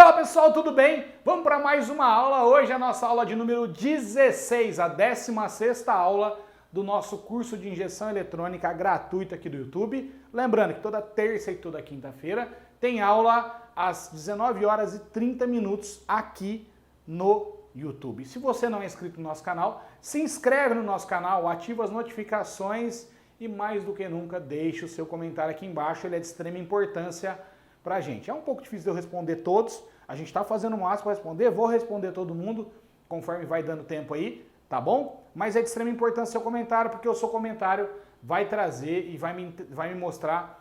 Fala pessoal, tudo bem? Vamos para mais uma aula. Hoje é a nossa aula de número 16, a 16ª aula do nosso curso de injeção eletrônica gratuito aqui do YouTube. Lembrando que toda terça e toda quinta-feira tem aula às 19 horas e 30 minutos aqui no YouTube. Se você não é inscrito no nosso canal, se inscreve no nosso canal, ativa as notificações e mais do que nunca deixe o seu comentário aqui embaixo, ele é de extrema importância pra gente. É um pouco difícil de eu responder todos, a gente tá fazendo o máximo para responder, vou responder todo mundo conforme vai dando tempo aí, tá bom? Mas é de extrema importância seu comentário, porque o seu comentário vai trazer e vai me mostrar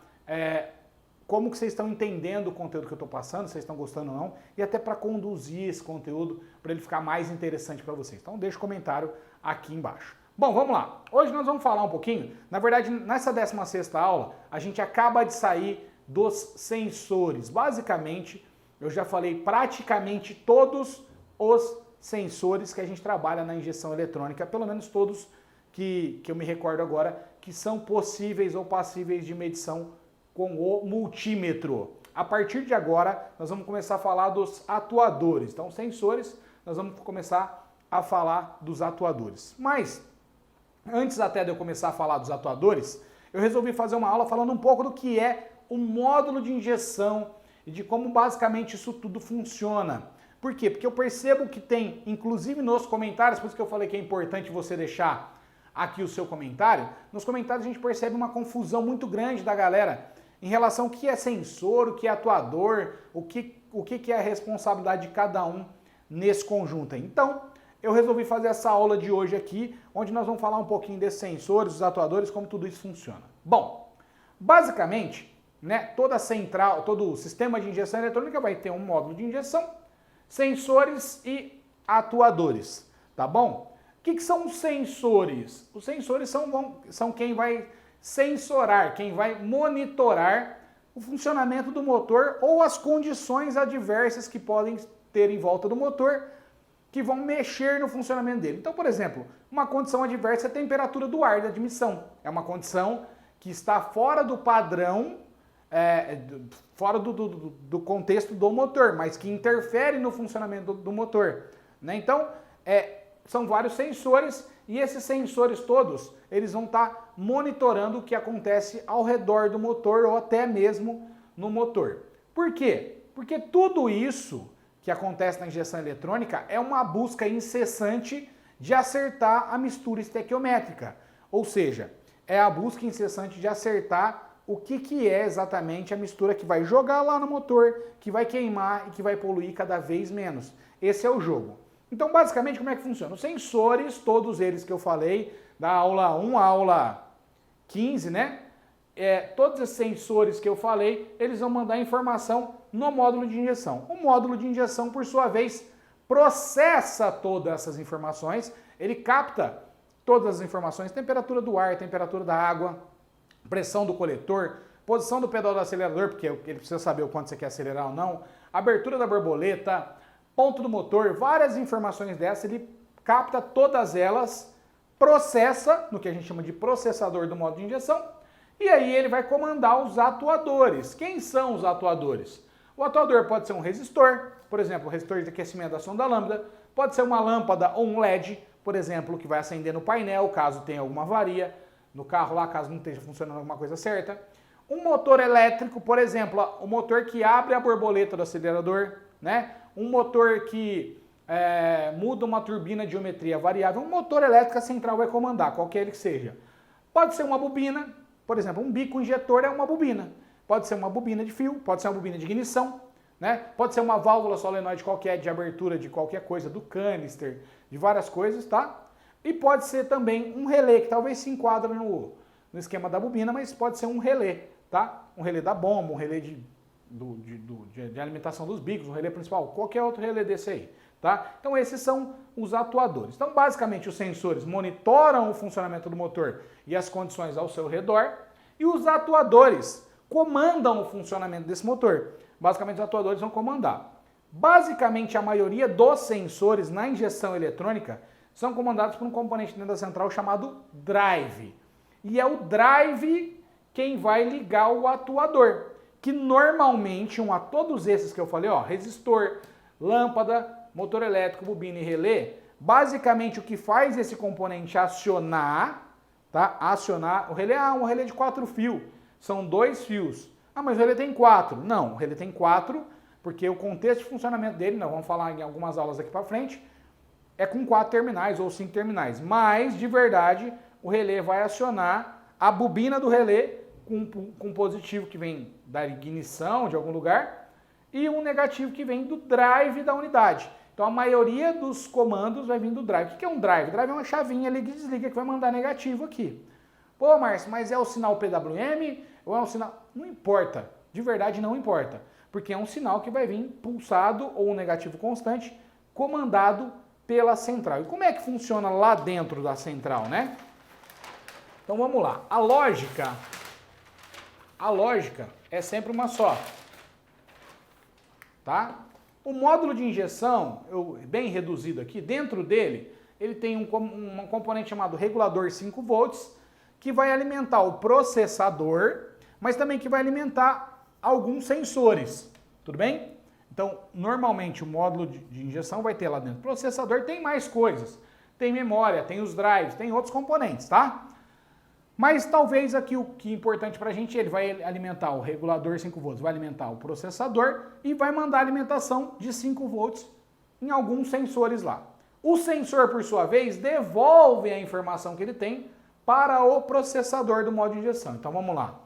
como que vocês estão entendendo o conteúdo que eu tô passando, se vocês estão gostando ou não, e até para conduzir esse conteúdo para ele ficar mais interessante para vocês. Então deixa o comentário aqui embaixo. Bom, vamos lá. Hoje nós vamos falar um pouquinho, na verdade, nessa 16ª aula, a gente acaba de sair dos sensores. Basicamente, eu já falei praticamente todos os sensores que a gente trabalha na injeção eletrônica, pelo menos todos que eu me recordo agora, que são possíveis ou passíveis de medição com o multímetro. A partir de agora, nós vamos começar a falar dos atuadores. Então, sensores, nós vamos começar a falar dos atuadores. Mas, antes até de eu começar a falar dos atuadores, eu resolvi fazer uma aula falando um pouco do que é o módulo de injeção e de como basicamente isso tudo funciona. Por quê? Porque eu percebo que tem, inclusive nos comentários, por isso que eu falei que é importante você deixar aqui o seu comentário, nos comentários a gente percebe uma confusão muito grande da galera em relação ao que é sensor, o que é atuador, o que é a responsabilidade de cada um nesse conjunto aí. Então, eu resolvi fazer essa aula de hoje aqui, onde nós vamos falar um pouquinho desses sensores, dos atuadores, como tudo isso funciona. Bom, basicamente, todo o sistema de injeção eletrônica vai ter um módulo de injeção, sensores e atuadores, tá bom? O que são os sensores? Os sensores são quem vai sensorar, quem vai monitorar o funcionamento do motor ou as condições adversas que podem ter em volta do motor que vão mexer no funcionamento dele. Então, por exemplo, uma condição adversa é a temperatura do ar da admissão. É uma condição que está fora do padrão, fora do contexto do motor, mas que interfere no funcionamento do motor, né? Então, são vários sensores e esses sensores todos, eles vão estar monitorando o que acontece ao redor do motor ou até mesmo no motor. Por quê? Porque tudo isso que acontece na injeção eletrônica é uma busca incessante de acertar a mistura estequiométrica, ou seja, é a busca incessante de acertar o que é exatamente a mistura que vai jogar lá no motor, que vai queimar e que vai poluir cada vez menos. Esse é o jogo. Então, basicamente, como é que funciona? Os sensores, todos eles que eu falei, da aula 1 à aula 15, né? Todos esses sensores que eu falei, eles vão mandar informação no módulo de injeção. O módulo de injeção, por sua vez, processa todas essas informações, ele capta todas as informações, temperatura do ar, temperatura da água, pressão do coletor, posição do pedal do acelerador, porque ele precisa saber o quanto você quer acelerar ou não, abertura da borboleta, ponto do motor, várias informações dessas, ele capta todas elas, processa, no que a gente chama de processador do módulo de injeção, e aí ele vai comandar os atuadores. Quem são os atuadores? O atuador pode ser um resistor, por exemplo, o resistor de aquecimento da sonda lambda, pode ser uma lâmpada ou um LED, por exemplo, que vai acender no painel, caso tenha alguma avaria no carro lá, caso não esteja funcionando alguma coisa certa. Um motor elétrico, por exemplo, o motor que abre a borboleta do acelerador, né? Um motor que muda uma turbina de geometria variável, um motor elétrico a central vai comandar, qualquer ele que seja. Pode ser uma bobina, por exemplo, um bico injetor é uma bobina. Pode ser uma bobina de fio, pode ser uma bobina de ignição, né? Pode ser uma válvula solenoide qualquer de abertura de qualquer coisa, do canister, de várias coisas, tá? E pode ser também um relé, que talvez se enquadra no esquema da bobina, mas pode ser um relé, tá? Um relé da bomba, um relé de alimentação dos bicos, um relé principal, qualquer outro relé desse aí, tá? Então esses são os atuadores. Então basicamente os sensores monitoram o funcionamento do motor e as condições ao seu redor, e os atuadores comandam o funcionamento desse motor. Basicamente os atuadores vão comandar. Basicamente a maioria dos sensores na injeção eletrônica são comandados por um componente dentro da central chamado drive. E é o drive quem vai ligar o atuador. que normalmente, a todos esses que eu falei, ó, resistor, lâmpada, motor elétrico, bobina e relé, basicamente o que faz esse componente acionar, tá? Acionar, o relé, um relé de 4 fios, são 2 fios. Ah, mas o relé tem 4. Não, o relé tem 4, porque o contexto de funcionamento dele, nós vamos falar em algumas aulas aqui para frente, é com 4 terminais ou 5 terminais. Mas, de verdade, o relé vai acionar a bobina do relé com positivo que vem da ignição de algum lugar e um negativo que vem do drive da unidade. Então a maioria dos comandos vai vir do drive. O que é um drive? Drive é uma chavinha ali que desliga que vai mandar negativo aqui. Pô, Márcio, mas é o sinal PWM ou é um sinal... Não importa, de verdade não importa. Porque é um sinal que vai vir pulsado ou um negativo constante comandado pela central. E como é que funciona lá dentro da central, né? Então vamos lá. A lógica é sempre uma só. Tá? O módulo de injeção, bem reduzido aqui, dentro dele, ele tem um componente chamado regulador 5 volts, que vai alimentar o processador, mas também que vai alimentar alguns sensores. Tudo bem? Então, normalmente o módulo de injeção vai ter lá dentro. O processador tem mais coisas. Tem memória, tem os drives, tem outros componentes, tá? Mas talvez aqui o que é importante para a gente, ele vai alimentar o regulador 5 volts, vai alimentar o processador e vai mandar alimentação de 5 volts em alguns sensores lá. O sensor, por sua vez, devolve a informação que ele tem para o processador do módulo de injeção. Então vamos lá.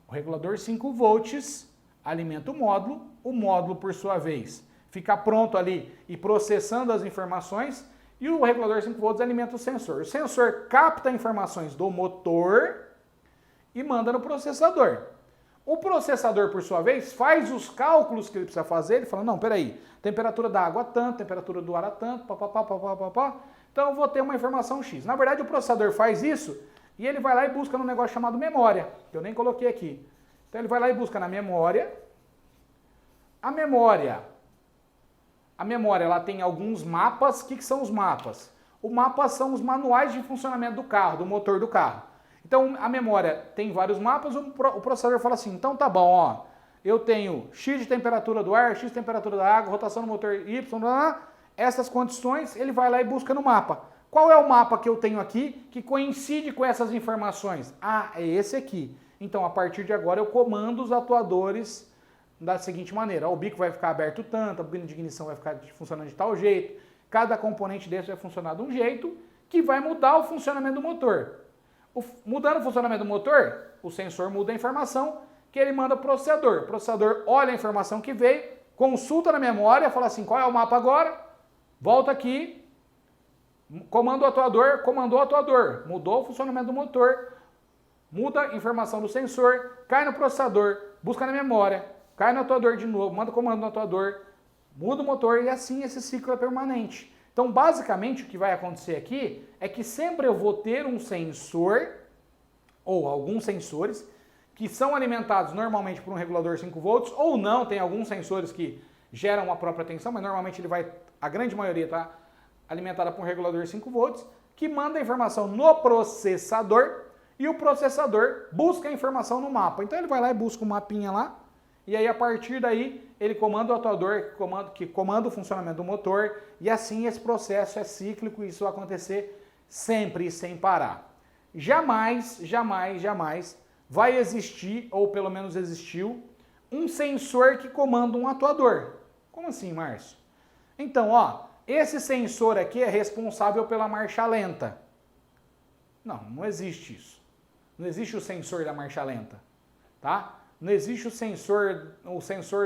O regulador 5 volts alimenta o módulo, por sua vez, fica pronto ali e processando as informações. E o regulador 5 volts alimenta o sensor. O sensor capta informações do motor e manda no processador. O processador, por sua vez, faz os cálculos que ele precisa fazer. Ele fala, não, peraí, temperatura da água tanto, temperatura do ar a tanto, papapá. Então eu vou ter uma informação X. Na verdade, o processador faz isso e ele vai lá e busca num negócio chamado memória, que eu nem coloquei aqui. Então ele vai lá e busca na memória. A memória ela tem alguns mapas. O que são os mapas? Os mapas são os manuais de funcionamento do carro, do motor do carro. Então a memória tem vários mapas, o processador fala assim, então tá bom, ó, eu tenho X de temperatura do ar, X de temperatura da água, rotação do motor Y, essas condições ele vai lá e busca no mapa. Qual é o mapa que eu tenho aqui que coincide com essas informações? Ah, é esse aqui. Então a partir de agora eu comando os atuadores da seguinte maneira, o bico vai ficar aberto tanto, a bobina de ignição vai ficar funcionando de tal jeito, cada componente desse vai funcionar de um jeito que vai mudar o funcionamento do motor. Mudando o funcionamento do motor, o sensor muda a informação que ele manda para o processador. O processador olha a informação que veio, consulta na memória, fala assim, qual é o mapa agora? Volta aqui, comanda o atuador, comandou o atuador, mudou o funcionamento do motor, muda a informação do sensor, cai no processador, busca na memória, cai no atuador de novo, manda o comando no atuador, muda o motor e assim esse ciclo é permanente. Então, basicamente, o que vai acontecer aqui é que sempre eu vou ter um sensor, ou alguns sensores, que são alimentados normalmente por um regulador 5 volts, ou não, tem alguns sensores que geram a própria tensão, mas normalmente ele vai, a grande maioria está alimentada por um regulador 5 volts, que manda a informação no processador, e o processador busca a informação no mapa. Então ele vai lá e busca um mapinha lá, e aí, a partir daí, ele comanda o atuador, que comanda o funcionamento do motor, e assim esse processo é cíclico, e isso vai acontecer sempre e sem parar. Jamais vai existir, ou pelo menos existiu, um sensor que comanda um atuador. Como assim, Márcio? Então, ó, esse sensor aqui é responsável pela marcha lenta. Não existe isso. Não existe o sensor da marcha lenta, tá? Não existe o sensor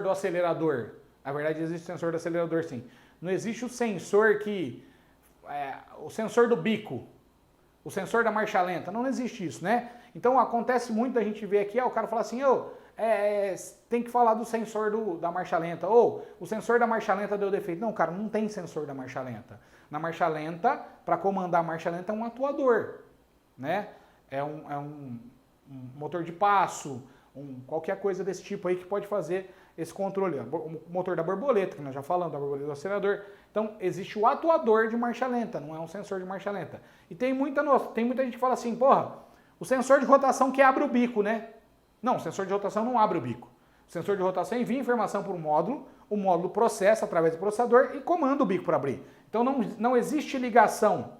do acelerador. Na verdade, existe o sensor do acelerador, sim. Não existe o sensor o sensor do bico, o sensor da marcha lenta. Não existe isso, né? Então, acontece muito da gente ver aqui, o cara fala assim, tem que falar do sensor da marcha lenta, ou o sensor da marcha lenta deu defeito. Não, cara, não tem sensor da marcha lenta. Na marcha lenta, para comandar a marcha lenta, é um atuador, né? É um motor de passo, qualquer coisa desse tipo aí que pode fazer esse controle. O motor da borboleta, que nós já falamos, da borboleta do acelerador. Então, existe o atuador de marcha lenta, não é um sensor de marcha lenta. E tem muita gente que fala assim, porra, o sensor de rotação que abre o bico, né? Não, o sensor de rotação não abre o bico. O sensor de rotação envia informação para o módulo processa através do processador e comanda o bico para abrir. Então não existe ligação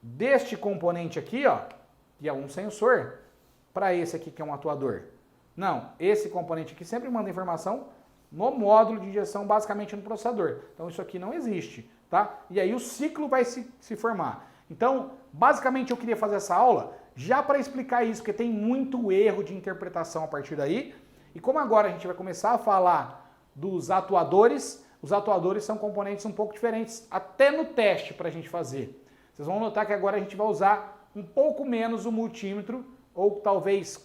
deste componente aqui, ó, que é um sensor, para esse aqui que é um atuador. Não, esse componente aqui sempre manda informação no módulo de injeção, basicamente no processador. Então isso aqui não existe, tá? E aí o ciclo vai se formar. Então, basicamente eu queria fazer essa aula já para explicar isso, porque tem muito erro de interpretação a partir daí. E como agora a gente vai começar a falar dos atuadores, os atuadores são componentes um pouco diferentes, até no teste para a gente fazer. Vocês vão notar que agora a gente vai usar um pouco menos o multímetro, ou talvez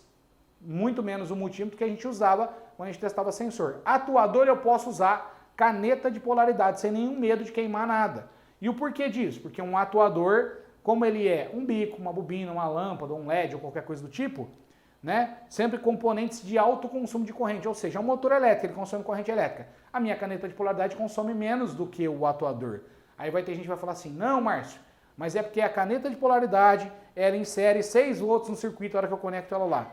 muito menos o multímetro que a gente usava quando a gente testava sensor. Atuador eu posso usar caneta de polaridade, sem nenhum medo de queimar nada. E o porquê disso? Porque um atuador, como ele é um bico, uma bobina, uma lâmpada, um LED ou qualquer coisa do tipo, né? Sempre componentes de alto consumo de corrente, ou seja, é um motor elétrico, ele consome corrente elétrica. A minha caneta de polaridade consome menos do que o atuador. Aí vai ter gente que vai falar assim, não, Márcio, mas é porque a caneta de polaridade, ela insere 6 volts no circuito na hora que eu conecto ela lá.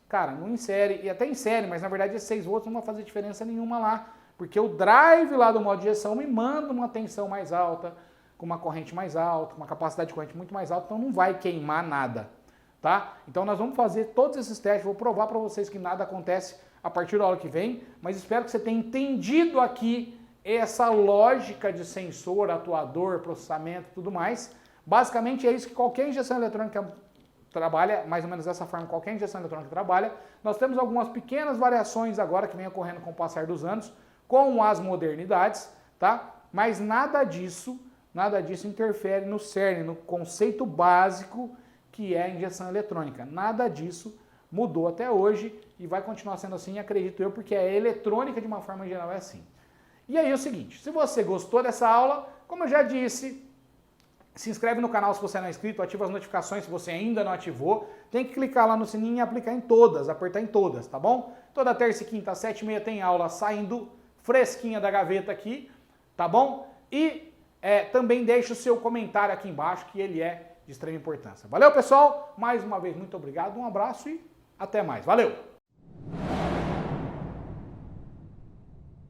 Cara, não insere, e até insere, mas na verdade esses 6 volts não vai fazer diferença nenhuma lá, porque o drive lá do modo de injeção me manda uma tensão mais alta, com uma corrente mais alta, com uma capacidade de corrente muito mais alta, então não vai queimar nada. Tá? Então nós vamos fazer todos esses testes, vou provar para vocês que nada acontece a partir da aula que vem, mas espero que você tenha entendido aqui essa lógica de sensor, atuador, processamento e tudo mais. Basicamente é isso que qualquer injeção eletrônica trabalha, mais ou menos dessa forma qualquer injeção eletrônica trabalha. Nós temos algumas pequenas variações agora que vem ocorrendo com o passar dos anos, com as modernidades, tá? Mas nada disso interfere no cerne, no conceito básico que é a injeção eletrônica. Nada disso mudou até hoje e vai continuar sendo assim, acredito eu, porque a eletrônica de uma forma geral é assim. E aí é o seguinte, se você gostou dessa aula, como eu já disse, se inscreve no canal se você não é inscrito, ativa as notificações se você ainda não ativou, tem que clicar lá no sininho e aplicar em todas, apertar em todas, tá bom? Toda terça e quinta às 7h30 tem aula saindo fresquinha da gaveta aqui, tá bom? E também deixa o seu comentário aqui embaixo, que ele é de extrema importância. Valeu, pessoal? Mais uma vez, muito obrigado, um abraço e até mais. Valeu!